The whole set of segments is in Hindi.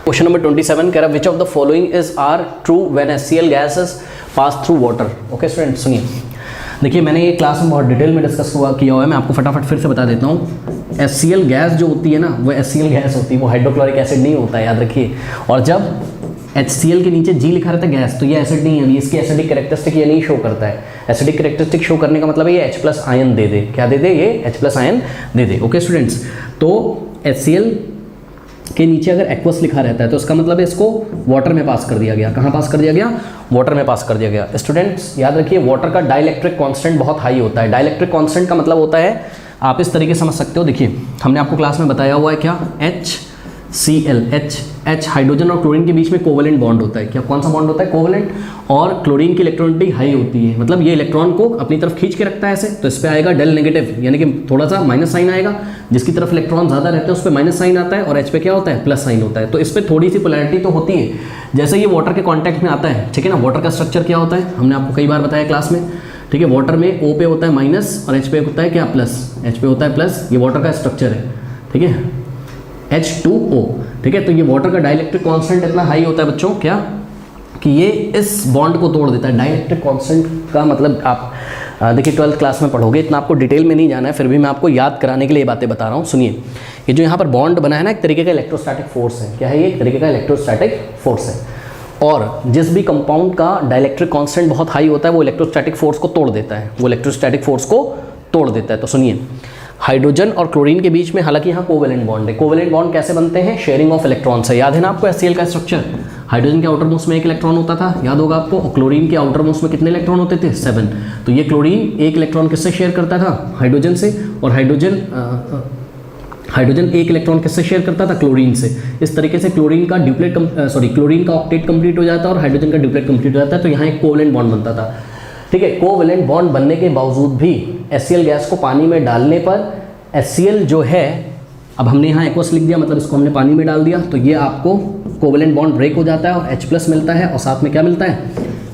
क्वेश्चन नंबर 27 कह रहा है which of the following is are true when HCl gas is pass through water. Okay student सुनिए, देखिए मैंने ये क्लास में बहुत डिटेल में डिस्कस किया हुआ है, मैं आपको फटाफट फिर से बता देता हूँ। HCl गैस जो होती है ना वो HCl गैस होती है, वो हाइड्रोक्लोरिक एसिड नहीं होता है, याद रखिए। और जब HCl के नीचे G लिखा रहता है गैस, तो ये एसिड नहीं है, इसकी एसिडिक कैरेक्टरिस्टिक ये नहीं शो करता है। एसिडिक कैरेक्टरिस्टिक शो करने का मतलब है ये H+ आयन दे दे, क्या दे दे, ये H+ आयन दे दे। ओके स्टूडेंट्स, तो HCl के नीचे अगर एक्वस लिखा रहता है तो इसका मतलब है इसको वाटर में पास कर दिया गया। कहाँ पास कर दिया गया? वाटर में पास कर दिया गया। स्टूडेंट्स याद रखिए, वाटर का डाइलेक्ट्रिक कांस्टेंट बहुत हाई होता है। डाइलेक्ट्रिक कांस्टेंट का मतलब होता है, आप इस तरीके से समझ सकते हो, देखिए हमने आपको क्लास में बताया हुआ है क्या, HCl, H हाइड्रोजन और क्लोरीन के बीच में कोवेलेंट बॉन्ड होता है। क्या कौन सा बॉन्ड होता है? कोवेलेंट। और क्लोरीन की इलेक्ट्रॉनिटी हाई होती है, मतलब ये इलेक्ट्रॉन को अपनी तरफ खींच के रखता है ऐसे, तो इस पर आएगा डेल नेगेटिव, यानी कि थोड़ा सा माइनस साइन आएगा। जिसकी तरफ इलेक्ट्रॉन ज़्यादा रहते हैं उस पर माइनस साइन आता है, और H पे क्या होता है? प्लस साइन होता है। तो इस पर थोड़ी सी पोलैरिटी तो होती है। जैसे ये वाटर के कॉन्टैक्ट में आता है, ठीक है ना। वाटर का स्ट्रक्चर क्या होता है, हमने आपको कई बार बताया क्लास में, ठीक है। वाटर में O पे होता है माइनस और H पे होता है क्या? प्लस। H पे होता है प्लस, ये वाटर का स्ट्रक्चर है, ठीक है, H2O, ठीक है। तो ये वाटर का डाइलेक्ट्रिक कांस्टेंट इतना हाई होता है बच्चों, क्या कि ये इस बॉन्ड को तोड़ देता है। डाइलेक्ट्रिक कांस्टेंट का मतलब आप देखिए 12th क्लास में पढ़ोगे, इतना आपको डिटेल में नहीं जाना है, फिर भी मैं आपको याद कराने के लिए ये बातें बता रहा हूँ। सुनिए, ये जो यहाँ पर बॉन्ड बना है ना, एक तरीके का इलेक्ट्रोस्टैटिक फोर्स है। क्या है ये? एक तरीके का इलेक्ट्रोस्टैटिक फोर्स है। और जिस भी कंपाउंड का डाइलेक्ट्रिक कांस्टेंट बहुत हाई होता है वो इलेक्ट्रोस्टैटिक फोर्स को तोड़ देता है, वो इलेक्ट्रोस्टैटिक फोर्स को तोड़ देता है। तो सुनिए, हाइड्रोजन और क्लोरीन के बीच में हालांकि यहाँ कोवेलेंट बॉन्ड है। कोवेलेंट बॉन्ड कैसे बनते हैं? शेयरिंग ऑफ इलेक्ट्रॉन्स है। याद है ना आपको HCl का स्ट्रक्चर? हाइड्रोजन के आउटर मोस्ट में 1 इलेक्ट्रॉन होता था, याद होगा आपको। और क्लोरीन के आउटर मोस्ट में कितने इलेक्ट्रॉन होते थे? 7। तो ये क्लोरीन 1 इलेक्ट्रॉन किससे शेयर करता था? हाइड्रोजन से। और हाइड्रोजन 1 इलेक्ट्रॉन किससे शेयर करता था? क्लोरीन से। इस तरीके से क्लोरीन का क्लोरीन का ऑक्टेट कंप्लीट हो जाता है और हाइड्रोजन का ड्यूप्लेट कंप्लीट हो जाता है। तो यहाँ एक कोवेलेंट बॉन्ड बनता था, ठीक है। कोवेलेंट बॉन्ड बनने के बावजूद भी HCl गैस को पानी में डालने पर HCl जो है, अब हमने यहाँ एक्वस लिख दिया, मतलब इसको हमने पानी में डाल दिया, तो ये आपको कोवेलेंट बॉन्ड ब्रेक हो जाता है और H+ मिलता है, और साथ में क्या मिलता है?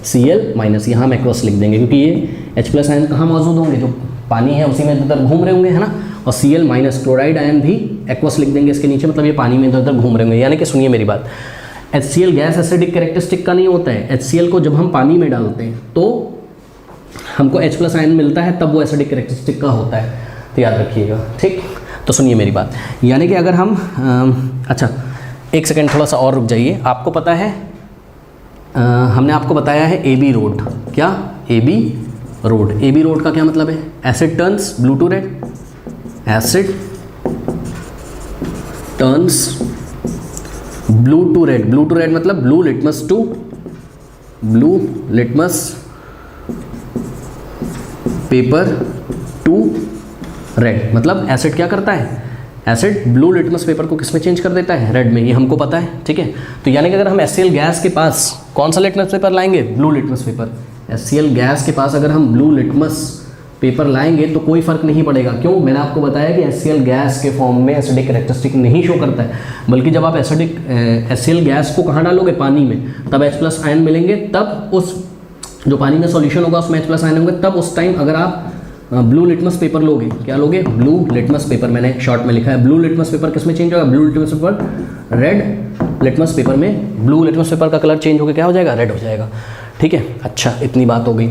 Cl-। यहाँ हम एक्वस लिख देंगे क्योंकि ये H+ आयन कहाँ मौजूद होंगे? जो पानी है उसी में इधर उधर घूम रहे होंगे, है ना। और Cl- क्लोराइड आयन भी एक्वस लिख देंगे इसके नीचे, मतलब ये पानी में इधर उधर घूम रहे होंगे। यानी कि सुनिए मेरी बात, HCl गैस एसिडिक कैरेक्टरिस्टिक का नहीं होता है। HCl को जब हम पानी में डालते हैं तो हमको H+ आयन मिलता है, तब वो एसिडिक कैरेक्टरिस्टिक का होता है, तो याद रखिएगा, ठीक। तो सुनिए मेरी बात, यानी कि अगर हम अच्छा एक सेकेंड थोड़ा सा और रुक जाइए। आपको पता है हमने आपको बताया है AB रोड। क्या? AB road. AB रोड का क्या मतलब है? Acid turns blue to red. Acid turns blue to red. Blue to red मतलब blue litmus paper to red. मतलब एसिड क्या करता है? एसिड ब्लू लिटमस पेपर को किस में चेंज कर देता है? रेड में। ये हमको पता है, ठीक है। तो यानी कि अगर हम HCl गैस के पास कौन सा लिटमस पेपर लाएंगे? Blue litmus paper. HCl gas के पास अगर हम ब्लू लिटमस पेपर लाएंगे तो कोई फर्क नहीं पड़ेगा। क्यों? मैंने आपको बताया कि HCl गैस के फॉर्म में एसिडिक कैरेक्टरिस्टिक नहीं शो करता है, बल्कि जब आप HCl गैस को कहाँ डालोगे? पानी में, तब H+ आयन मिलेंगे। तब उस जो पानी में सॉल्यूशन होगा उसमें H+ आयन होंगे, तब उस टाइम अगर आप ब्लू लिटमस पेपर लोगे, क्या लोगे? Blue litmus paper. मैंने शॉर्ट में लिखा है ब्लू लिटमस पेपर किस में चेंज होगा? Blue litmus paper red litmus paper में। ब्लू लिटमस पेपर का कलर चेंज होकर क्या हो जाएगा? रेड हो जाएगा, ठीक है। अच्छा, इतनी बात हो गई।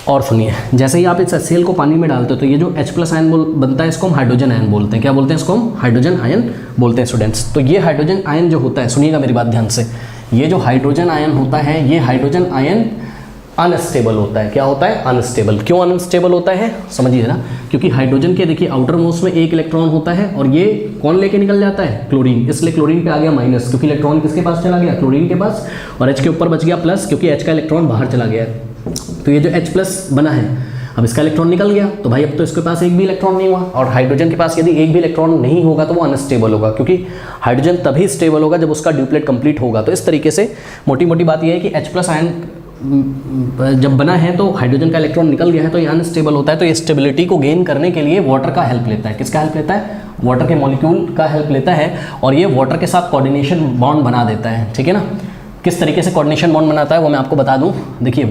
और सुनिए, जैसे ही आप इस HCl को पानी में डालते हो तो ये जो H+ आयन बनता है इसको हम हाइड्रोजन आयन बोलते हैं। क्या बोलते हैं इसको? हम हाइड्रोजन आयन बोलते हैं स्टूडेंट्स। तो ये हाइड्रोजन आयन जो होता है, सुनिएगा मेरी बात ध्यान से, ये जो हाइड्रोजन आयन होता है, ये हाइड्रोजन आयन अनस्टेबल होता है। क्या होता है? अनस्टेबल। क्यों अनस्टेबल होता है? समझिए ना, क्योंकि हाइड्रोजन के देखिए आउटर मोस्ट में 1 इलेक्ट्रॉन होता है और ये कौन लेके निकल जाता है? क्लोरीन। इसलिए क्लोरीन पे आ गया माइनस, क्योंकि इलेक्ट्रॉन किसके पास चला गया? क्लोरीन के पास। और H के ऊपर बच गया प्लस, क्योंकि H का इलेक्ट्रॉन बाहर चला गया। तो ये जो H+ बना है, अब इसका इलेक्ट्रॉन निकल गया, तो भाई अब तो इसके पास एक भी इलेक्ट्रॉन नहीं हुआ। और हाइड्रोजन के पास यदि एक भी इलेक्ट्रॉन नहीं होगा तो वो अनस्टेबल होगा, क्योंकि हाइड्रोजन तभी स्टेबल होगा जब उसका ड्यूप्लेट कंप्लीट होगा। तो इस तरीके से मोटी मोटी बात यह है कि H+ आयन जब बना है तो हाइड्रोजन का इलेक्ट्रॉन निकल गया है, तो ये अनस्टेबल होता है। तो ये स्टेबिलिटी को गेन करने के लिए वाटर का हेल्प लेता है। किसका हेल्प लेता है? वाटर के मॉलिक्यूल का हेल्प लेता है, और ये वाटर के साथ कोऑर्डिनेशन बॉन्ड बना देता है, ठीक है ना। किस तरीके से कोऑर्डिनेशन बॉन्ड बनाता है वो मैं आपको बता दूं। देखिए,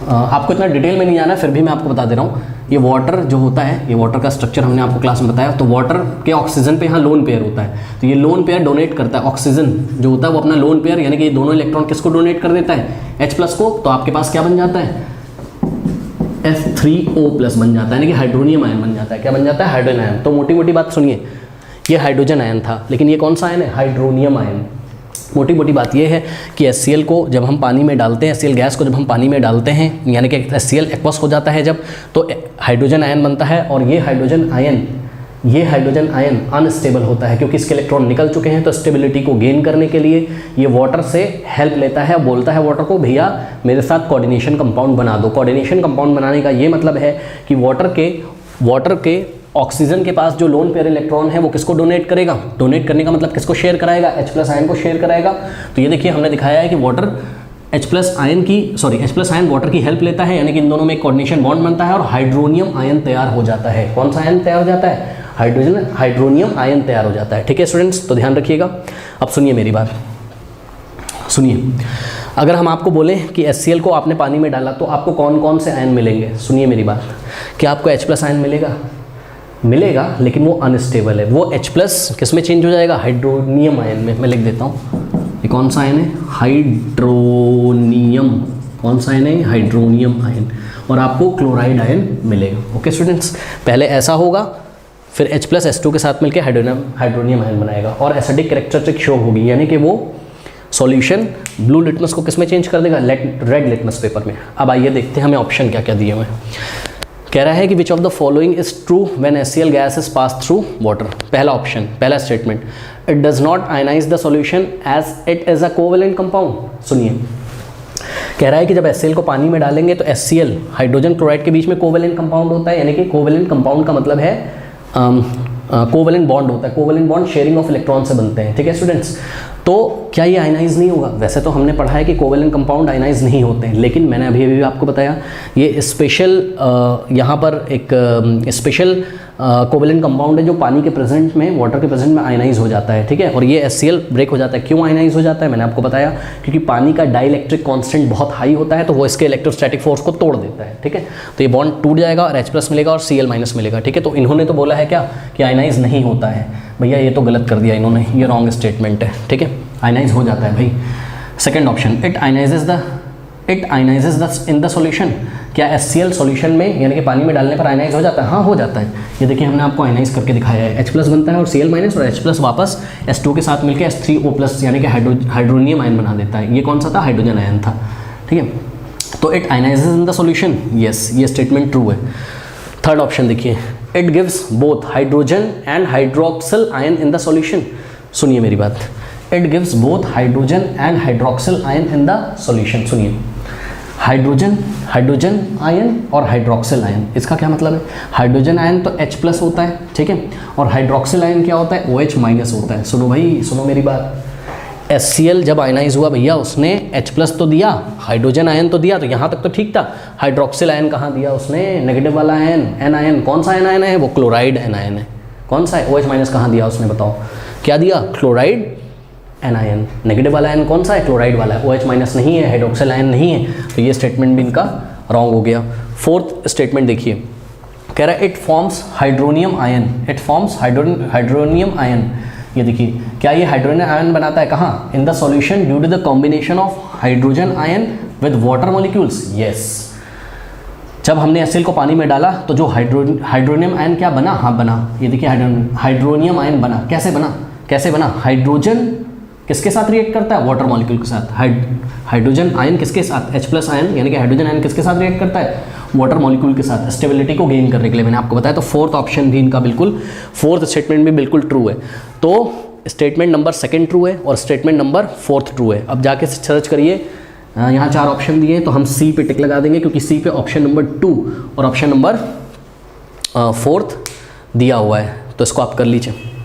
आपको इतना डिटेल में नहीं जाना है, फिर भी मैं आपको बता दे रहा हूँ। ये वाटर जो होता है, ये वाटर का स्ट्रक्चर हमने आपको क्लास में बताया। तो वाटर के ऑक्सीजन पे यहाँ लोन पेयर होता है, तो ये लोन पेयर डोनेट करता है, ऑक्सीजन जो होता है वो अपना लोन पेयर यानी कि ये दोनों इलेक्ट्रॉन किसको डोनेट कर देता है, H+ को। तो आपके पास क्या बन जाता है, F3O+ बन जाता है, यानी कि हाइड्रोनियम आयन बन जाता है। क्या बन जाता है, हाइड्रोजन आयन। तो मोटी मोटी बात सुनिए, ये हाइड्रोजन आयन था, लेकिन ये कौन सा आयन है, हाइड्रोनियम आयन। मोटी मोटी बात ये है कि HCl को जब हम पानी में डालते हैं, HCl गैस को जब हम पानी में डालते हैं, यानी कि HCl एक्वस हो जाता है जब, तो हाइड्रोजन आयन बनता है। और ये हाइड्रोजन आयन अनस्टेबल होता है क्योंकि इसके इलेक्ट्रॉन निकल चुके हैं। तो स्टेबिलिटी को गेन करने के लिए ये वाटर से हेल्प लेता है, बोलता है वाटर को, भैया मेरे साथ कोऑर्डिनेशन कंपाउंड बना दो। कोऑर्डिनेशन कंपाउंड बनाने का ये मतलब है कि वाटर के ऑक्सीजन के पास जो लोन पेयर इलेक्ट्रॉन है वो किसको डोनेट करेगा, डोनेट करने का मतलब किसको शेयर कराएगा, H+ आयन को शेयर कराएगा। तो ये देखिए हमने दिखाया है कि वाटर H+ आयन वाटर की हेल्प लेता है, यानी कि इन दोनों में एक कोऑर्डिनेशन बॉन्ड बनता है और हाइड्रोनियम आयन तैयार हो जाता है। कौन सा आयन तैयार हो जाता है, हाइड्रोनियम आयन तैयार हो जाता है। ठीक है स्टूडेंट्स, तो ध्यान रखिएगा। अब सुनिए मेरी बात, सुनिए, अगर हम आपको बोले कि HCl को आपने पानी में डाला तो आपको कौन कौन से आयन मिलेंगे, सुनिए मेरी बात। क्या आपको H+ आयन मिलेगा, लेकिन वो अनस्टेबल है। वो H+ किस में चेंज हो जाएगा, हाइड्रोनियम आयन में। मैं लिख देता हूँ, ये कौन सा आयन है, हाइड्रोनियम। कौन सा आयन है, हाइड्रोनियम आयन। और आपको क्लोराइड आयन मिलेगा। ओके स्टूडेंट्स, पहले ऐसा होगा, फिर H+ H2 के साथ मिलकर हाइड्रोनियम आयन बनाएगा और एसिडिक कैरेक्टरिस्टिक शो होगी, यानी कि वो सॉल्यूशन ब्लू लिटमस को किस में चेंज कर देगा, रेड लिटमस पेपर में। अब आइए देखते हैं हमें ऑप्शन क्या क्या दिए हुए हैं। कह रहा है कि which of the following is true when HCl gas is pass through water. पहला ऑप्शन, पहला statement, it does not ionize the solution as it is a covalent compound. सुनिए, कह रहा है कि जब HCl को पानी में डालेंगे तो HCl हाइड्रोजन क्लोराइड के बीच में कोवेलेंट कंपाउंड होता है, यानी कि कोवेलेंट कंपाउंड का मतलब है कोवेलेंट बॉन्ड होता है। Covalent bond sharing of electron से बनते हैं। ठीक है स्टूडेंट्स, तो क्या ये आयनाइज नहीं होगा? वैसे तो हमने पढ़ा है कि कोवेलेंट कंपाउंड आयनाइज नहीं होते हैं, लेकिन मैंने अभी आपको बताया ये स्पेशल यहाँ पर एक स्पेशल कोवेलेंट कंपाउंड है जो पानी के प्रेजेंट में, वाटर के प्रेजेंट में आयनाइज हो जाता है। ठीक है, और ये HCl ब्रेक हो जाता है। क्यों आयनाइज हो जाता है मैंने आपको बताया, क्योंकि पानी का डाइलेक्ट्रिक कांस्टेंट बहुत हाई होता है, तो वो इसके इलेक्ट्रोस्टैटिक फोर्स को तोड़ देता है। ठीक है, तो ये बॉन्ड टूट जाएगा और H+ मिलेगा और Cl- मिलेगा। ठीक है, तो इन्होंने तो बोला है क्या कि आयनाइज नहीं होता है। भैया ये तो गलत कर दिया इन्होंने, ये रॉन्ग स्टेटमेंट है। ठीक है, आयनाइज हो जाता है भाई। Second option, it ionizes the in the solution. क्या HCl सॉल्यूशन में यानी कि पानी में डालने पर आयनाइज हो जाता है? हाँ, हो जाता है। ये देखिए हमने आपको आयनाइज करके दिखाया है। H+ बनता है और Cl- और H+ वापस H2 के साथ मिलकर H3O+ यानी कि हाइड्रोनियम आयन बना देता है। ये कौन सा था? हाइड्रोजन आयन था। ठीक है, तो it ionizes in the solution, yes, ये स्टेटमेंट ट्रू है। थर्ड ऑप्शन देखिए, it gives both hydrogen and hydroxyl ion in the solution. सुनिए मेरी बात, it gives both hydrogen and hydroxyl ion in the solution. सुनिए, हाइड्रोजन आयन और हाइड्रोक्सिल आयन, इसका क्या मतलब है? हाइड्रोजन आयन तो H+ होता है, ठीक है, और हाइड्रोक्सिल आयन क्या होता है? OH- होता है। सुनो भाई, सुनो मेरी बात, HCl जब आयनाइज हुआ भैया उसने H+ तो दिया, हाइड्रोजन आयन तो दिया, तो यहाँ तक तो ठीक था। हाइड्रोक्सिल आयन कहाँ दिया उसने? नेगेटिव वाला आयन, एन आयन। कौन सा एन आयन है? वो क्लोराइड एन आयन है। कौन सा है? OH- कहाँ दिया उसने, बताओ क्या दिया? Chloride anion. नेगेटिव वाला आयन कौन सा है? क्लोराइड वाला है। OH- नहीं है, हाइड्रोक्सिल आयन नहीं है, तो ये स्टेटमेंट भी इनका रॉन्ग हो गया। फोर्थ स्टेटमेंट देखिए, कह रहा है it forms hydronium ion, it forms hydronium ion. ये देखिए, क्या ये हाइड्रोजन आयन बनाता है? कहाँ? In the solution due to the combination of hydrogen ion with water molecules. Yes, जब हमने HCl को पानी में डाला तो जो हाइड्रोनियम आयन क्या बना? हाँ बना। ये देखिए हाइड्रोनियम आयन बना। कैसे बना? हाइड्रोजन किसके साथ रिएक्ट करता है? वाटर मॉलिक्यूल के साथ। हाइड्रोजन आयन किसके साथ? H+ आयन, यानी कि हाइड्रोजन आयन किसके साथ रिएक्ट करता है? वाटर मॉलिक्यूल के साथ, स्टेबिलिटी को गेन करने के लिए मैंने आपको बताया। तो फोर्थ ऑप्शन भी इनका बिल्कुल, फोर्थ स्टेटमेंट भी बिल्कुल ट्रू है। तो स्टेटमेंट नंबर 2 ट्रू है और स्टेटमेंट नंबर 4 ट्रू है। अब जाके सर्च करिए, यहाँ 4 ऑप्शन दिए हैं तो हम C पे टिक लगा देंगे, क्योंकि C पे ऑप्शन नंबर 2 और ऑप्शन नंबर 4 दिया हुआ है। तो इसको आप कर लीजिए।